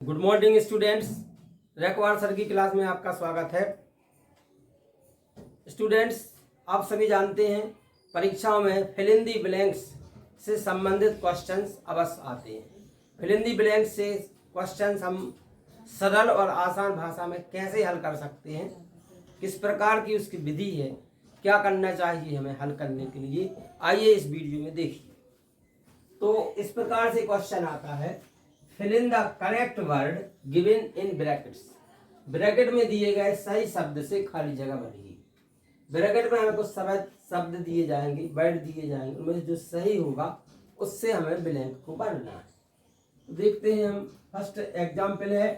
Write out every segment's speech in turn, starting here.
Good morning students. Raikwar sir की class में आपका स्वागत है। स्टूडेंट्स, आप सभी जानते हैं परीक्षाओं में फिल इन दी ब्लैंक्स से संबंधित क्वेश्चंस अवश्य आते हैं। फिल इन दी ब्लैंक्स से क्वेश्चंस हम सरल और आसान भाषा में कैसे हल कर सकते हैं, किस प्रकार की उसकी विधि है, क्या करना चाहिए हमें हल करने के लिए, आइए इस वीडियो में देखिए। तो इस प्रकार से क्वेश्चन आता है, fill in the correct word given in brackets. Bracket में दिए गए सही शब्द से खाली जगह भरिए। ब्रैकेट में हमें कुछ शब्द दिए जाएंगे, वर्ड दिए जाएंगे, उनमें से जो सही होगा उससे हमें ब्लैंक को भरना है। तो देखते हैं हम। फर्स्ट एग्जाम्पल है,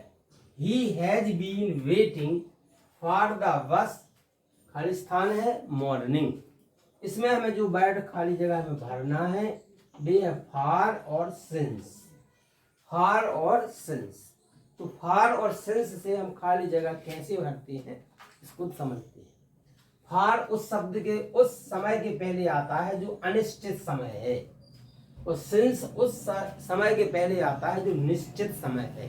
he has been waiting for the bus, खाली स्थान है मॉर्निंग। इसमें हमें जो वर्ड खाली जगह में भरना है वे है फॉर और सिंस। फॉर और सिंस। तो फॉर और सिंस से हम खाली जगह कैसे भरते हैं इसको समझते हैं। फॉर उस शब्द के उस समय के पहले आता है जो अनिश्चित समय है, और सिंस उस समय के पहले आता है जो निश्चित समय है।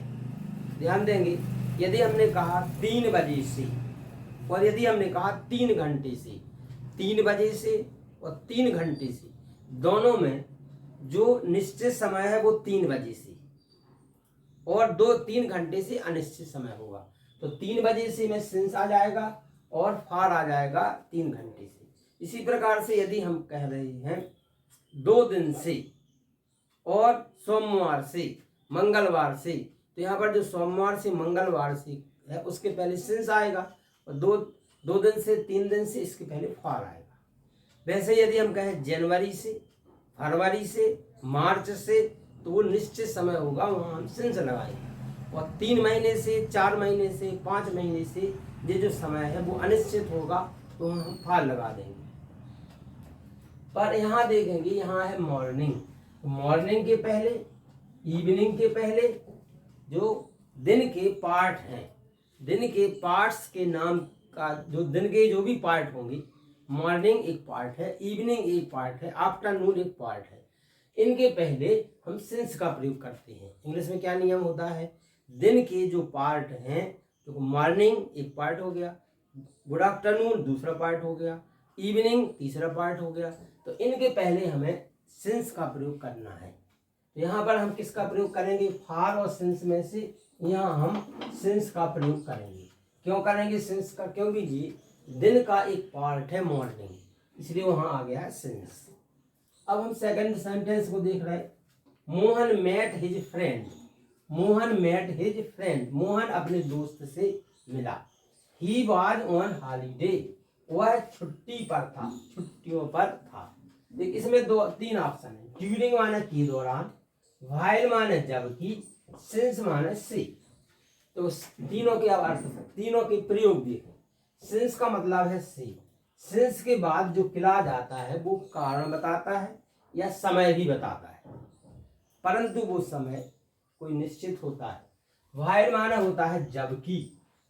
ध्यान देंगे, यदि हमने कहा 3 बजे से और यदि हमने कहा 3 घंटे से, 3 बजे से और 3 घंटे से, दोनों में जो निश्चित समय है वो 3 बजे से और 2-3 घंटे से अनिश्चित समय होगा। तो 3 बजे से में सिंस आ जाएगा और फार आ जाएगा 3 घंटे से। इसी प्रकार से यदि हम कह रहे हैं 2 दिन से और सोमवार से मंगलवार से, तो यहाँ पर जो सोमवार से मंगलवार से है उसके पहले सिंस आएगा और 2 दिन से 3 दिन से इसके पहले फार आएगा। वैसे यदि हम कहें जनवरी से, फरवरी से, मार्च से, तो वो निश्चित समय होगा, वहाँ हम सिंस लगाएंगे। और 3 महीने से, 4 महीने से, 5 महीने से ये जो समय है वो अनिश्चित होगा, तो हम फार लगा देंगे। पर यहाँ देखेंगे, यहाँ है मॉर्निंग। मॉर्निंग के पहले, इवनिंग के पहले जो दिन के पार्ट हैं, दिन के पार्ट्स के नाम का जो दिन के जो भी पार्ट होंगे, मॉर्निंग एक पार्ट है, इवनिंग एक पार्ट है, आफ्टरनून एक पार्ट है, इनके पहले हम सिंस का प्रयोग करते हैं। इंग्लिश में क्या नियम होता है, दिन के जो पार्ट हैं, तो मॉर्निंग एक पार्ट हो गया, गुड आफ्टरनून दूसरा पार्ट हो गया, इवनिंग तीसरा पार्ट हो गया, तो इनके पहले हमें सिंस का प्रयोग करना है। तो यहाँ पर हम किसका प्रयोग करेंगे, फॉर और सिंस में से यहाँ हम सिंस का प्रयोग करेंगे। क्यों करेंगे सिंस का, क्योंकि ये दिन का एक पार्ट है मॉर्निंग, इसलिए वहाँ आ गया है सिंस। अब हम सेकंड सेंटेंस को देख रहे हैं, Mohan met his friend. Mohan met his friend, Mohan अपने दोस्त से मिला। ही वाज ऑन हॉलीडे, वह छुट्टी पर था, छुट्टियों पर था। देख इसमें 2-3 ऑप्शन है। ड्यूरिंग माने के दौरान, व्हाइल माने जबकि, सिंस माने से। तो तीनों के अर्थ, तीनों के प्रयोग देखो। सिंस का मतलब है से। सिंस के बाद जो किला जाता है वो कारण बताता है या समय भी बताता है, परंतु वो समय कोई निश्चित होता है। व्हाइल माना होता है जबकि।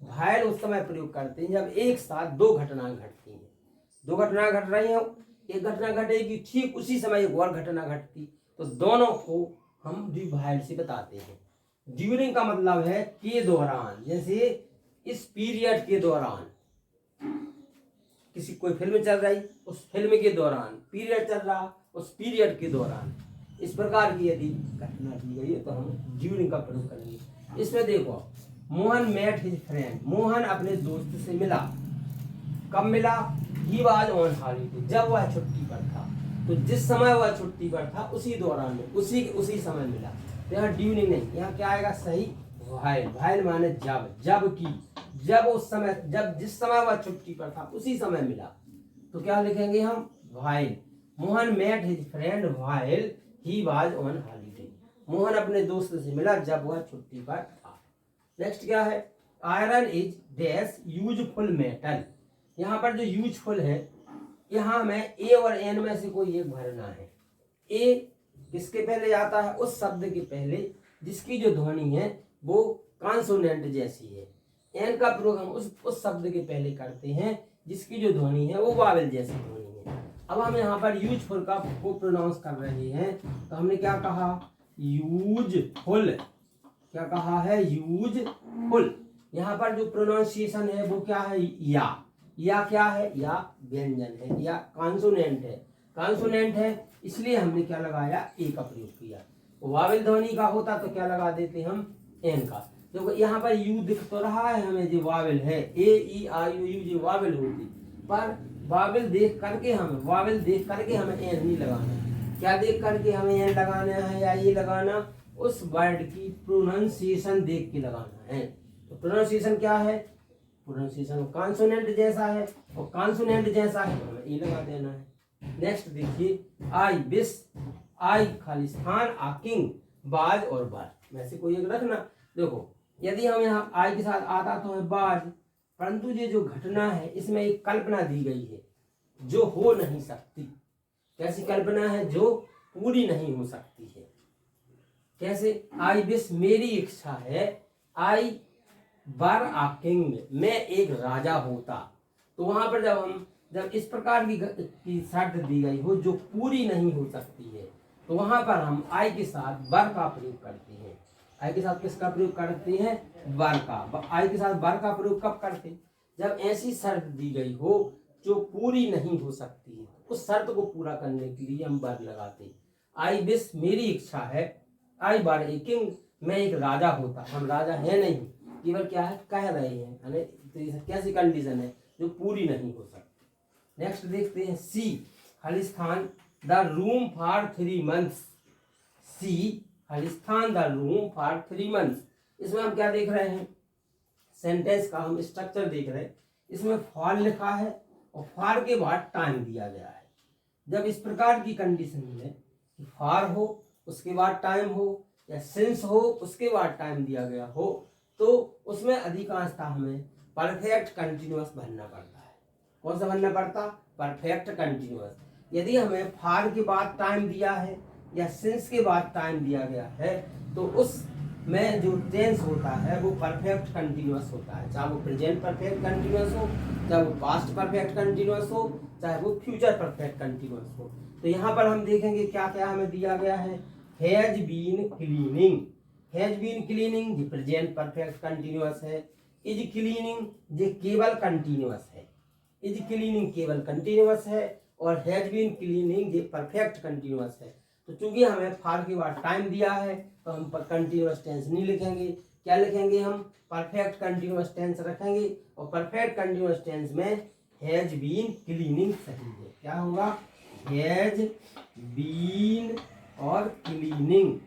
व्हाइल उस समय प्रयोग करते हैं जब एक साथ 2 घटनाएं घटती हैं। 2 घटना घट रही हैं, एक घटना घटेगी, ठीक उसी समय एक और घटना घटती, तो दोनों को हम व्हाइल से बताते हैं। ड्यूरिंग का मतलब है के दौरान, जैसे इस पीरियड के दौरान, किसी कोई फिल्म चल रही, उस फिल्म के दौरान, पीरियड चल रहा, उस पीरियड के दौरान, इस प्रकार की यदि घटना की गई है तो हम ड्यूरिंग का प्रयोग करेंगे। इसमें देखो, Mohan met his friend, Mohan अपने दोस्त से मिला। कब मिला, ही वाज ऑन हॉलीडे, जब वह छुट्टी पर था। तो जिस समय वह छुट्टी पर था उसी दौरान में, उसी समय मिला। तो यहाँ ड्यूरिंग नहीं, यहाँ क्या आएगा सही, व्हाइल। व्हाइल माने जब, जबकि, जब उस समय, जब जिस समय वह छुट्टी पर था उसी समय मिला, तो क्या लिखेंगे हम, while. Mohan met his friend while he was on holiday, Mohan अपने दोस्त से मिला जब वह छुट्टी पर था। नेक्स्ट क्या है, iron is dash useful metal. यहाँ पर जो यूजफुल है, यहाँ हमें ए और एन में से कोई एक भरना है। ए किसके पहले आता है, उस शब्द के पहले जिसकी जो ध्वनि है वो कॉन्सोनेंट जैसी है। एन का प्रयोग हम उस शब्द के पहले करते हैं जिसकी जो ध्वनि है वो वावेल जैसी ध्वनि है। अब हम यहाँ पर यूजफुल का को प्रोनाउंस कर रहे हैं, तो हमने क्या कहा, यूजफुल। क्या कहा है, यूजफुल। यहाँ पर जो प्रोनाउंसिएशन है वो क्या है, या क्या है, या व्यंजन है, या कॉन्सोनेंट है, कॉन्सोनेंट है, इसलिए हमने क्या लगाया, ए का प्रयोग किया। वावेल ध्वनि का होता तो क्या लगा देते हम, एन का। देखो यहाँ पर यू दिख तो रहा है हमें, जो वावेल है ए ई आई यू जो वावेल होती, पर वावेल देख करके हमें एन नहीं लगाना। क्या देख करके हमें एन लगाना है या ये लगाना, उस वर्ड की प्रोनाउंसिएशन देख के लगाना है। तो प्रोनाउंसिएशन क्या है, प्रोनाउंसिएशन कॉन्सोनेंट जैसा है, और कॉन्सोनेंट जैसा है तो हमें ई लगा देना है। नेक्स्ट देखिए, आई विश, आई खालिस्तान, आ किंग, बाज और बाज में से कोई एक रखना। देखो यदि हम यहाँ आई के साथ आता तो है बाज, परंतु ये जो घटना है इसमें एक कल्पना दी गई है जो हो नहीं सकती। कैसी कल्पना है, जो पूरी नहीं हो सकती है। कैसे, आई विश मेरी इच्छा है, आई वर आ किंग मैं एक राजा होता। तो वहां पर जब इस प्रकार की शर्त दी गई हो जो पूरी नहीं हो सकती है, तो वहां पर हम आई के साथ वर का प्रयोग करते हैं। आई के साथ किसका प्रयोग करते हैं, वर का। आई के साथ वर का प्रयोग कब करते हैं, जब ऐसी शर्त दी गई हो जो पूरी नहीं हो सकती है, उस शर्त को पूरा करने के लिए हम वर लगाते हैं। आई विश मेरी इच्छा है, आई वर ए किंग मैं एक राजा होता। हम राजा है नहीं, केवल क्या है, कह रहे हैं, तो कैसी कंडीशन है जो पूरी नहीं हो सकती। नेक्स्ट देखते हैं, see Khalistan the room for 3 months, see Khalistan the room for 3 months। इसमें हम क्या देख रहे हैं, सेंटेंस का हम स्ट्रक्चर देख रहे हैं। इसमें फॉर लिखा है और फॉर के बाद टाइम दिया गया है। जब इस प्रकार की कंडीशन में कि फॉर हो उसके बाद टाइम हो, या सिंस हो उसके बाद टाइम दिया गया हो, तो उसमें अधिकांशतः हमें परफेक्ट कंटिन्यूअस भरना पड़ता है। कौन सा भरना पड़ता, परफेक्ट कंटिन्यूअस। यदि हमें फॉर के बाद टाइम दिया है या सिंस के बाद टाइम दिया गया है, तो उसमें जो टेंस होता है वो परफेक्ट कंटिन्यूअस होता है। चाहे वो प्रेजेंट परफेक्ट कंटिन्यूअस हो, चाहे वो पास्ट परफेक्ट कंटिन्यूअस हो, चाहे वो फ्यूचर परफेक्ट कंटिन्यूअस हो। तो यहाँ पर हम देखेंगे क्या क्या हमें दिया गया है, has been cleaning, has been cleaning ये प्रेजेंट परफेक्ट कंटिन्यूअस है। इज क्लीनिंग ये केवल कंटिन्यूअस है, इज क्लीनिंग केवल कंटिन्यूअस है, और हैज बीन क्लीनिंग ये परफेक्ट कंटिन्यूअस है। तो चूंकि हमें फॉर के बाद टाइम दिया है तो हम कंटिन्यूअस टेंस नहीं लिखेंगे। क्या लिखेंगे हम, परफेक्ट कंटिन्यूअस टेंस रखेंगे, और परफेक्ट कंटिन्यूअस टेंस में हैज बीन क्लीनिंग सही है। क्या होगा, हैज बीन और क्लीनिंग,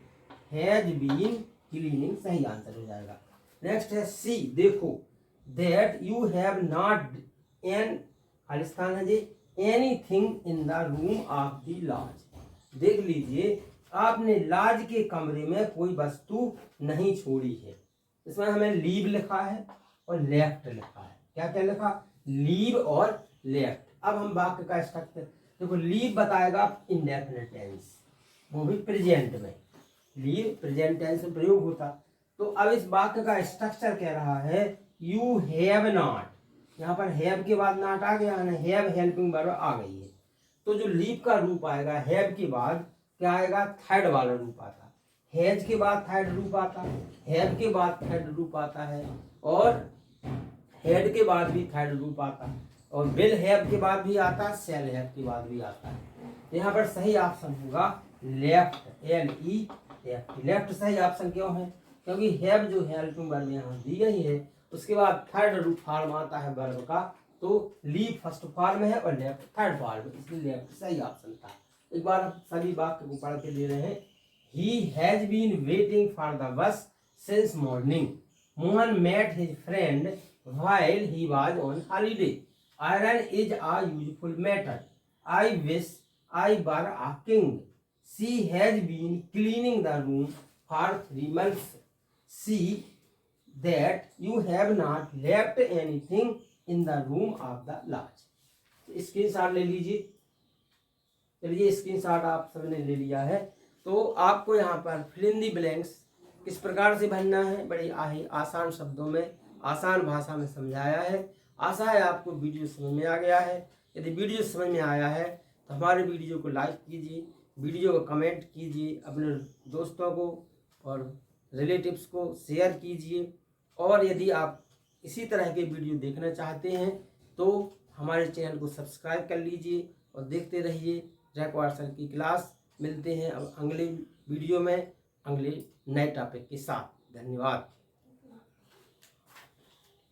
हैज बीन क्लीनिंग सही आंसर हो जाएगा। नेक्स्ट है सी, देखो that you have not an खालिस्तान है जी anything in the room of the lodge. देख लीजिए आपने लाज के कमरे में कोई वस्तु नहीं छोड़ी है। इसमें हमें लीव लिखा है और लेफ्ट लिखा है। क्या क्या लिखा, लीव और लेफ्ट। अब हम वाक्य का स्ट्रक्चर देखो, लीव बताएगा इंडेफिनिट टेंस, वो भी प्रेजेंट में, लीव प्रेजेंट टेंस में प्रयोग होता। तो अब इस वाक्य का स्ट्रक्चर कह रहा है यू हैव नॉट, यहाँ पर हैव के बाद नॉट आ गया ना, हैव हेल्पिंग वर्ब आ गई है। तो जो लीव का रूप आएगा हैव के बाद क्या आएगा, थर्ड वाला रूप आता। हैज के बाद थर्ड रूप आता, हैव के बाद थर्ड रूप आता है, और हैड के बाद भी थर्ड रूप आता, और विल हैव के बाद भी आता, शैल हैव के बाद भी आता है। यहाँ पर सही ऑप्शन होगा लेफ्ट, LE लेफ्ट। लेफ्ट सही ऑप्शन क्यों है, क्योंकि हैव जो हेल्पिंग वर्ब यहाँ दी गई है उसके बाद थर्ड रूप फॉर्म आता है वर्ब का, तो लीव फर्स्ट फॉर्म है और लेफ्ट थर्ड फॉर्म, इसलिए लेफ्ट सही ऑप्शन था। एक बार हम सभी वाक्य को पढ़ के दे रहे हैं। He has been waiting for the bus since morning. Mohan met his friend while he was on holiday. Iron is a useful matter. I wish I were a king. She has been cleaning the room for 3 months। See that you have not left anything in the room of the lodge। Screenshot ले लीजिए। चलिए screenshot आप सबने ले लिया है। तो आपको यहाँ पर फिल इन द ब्लैंक्स किस प्रकार से भरना है, बड़ी आसान शब्दों में आसान भाषा में समझाया है। आशा है आपको वीडियो समझ में आ गया है। यदि वीडियो समझ में आया है तो हमारे वीडियो को लाइक कीजिए, वीडियो को कमेंट कीजिए अपने दोस्तों को, और रिलेटिव्स को शेयर कीजिए। और यदि आप इसी तरह के वीडियो देखना चाहते हैं तो हमारे चैनल को सब्सक्राइब कर लीजिए और देखते रहिए जयकुमार सर की क्लास। मिलते हैं अब अगले वीडियो में अगले नए टॉपिक के साथ। धन्यवाद।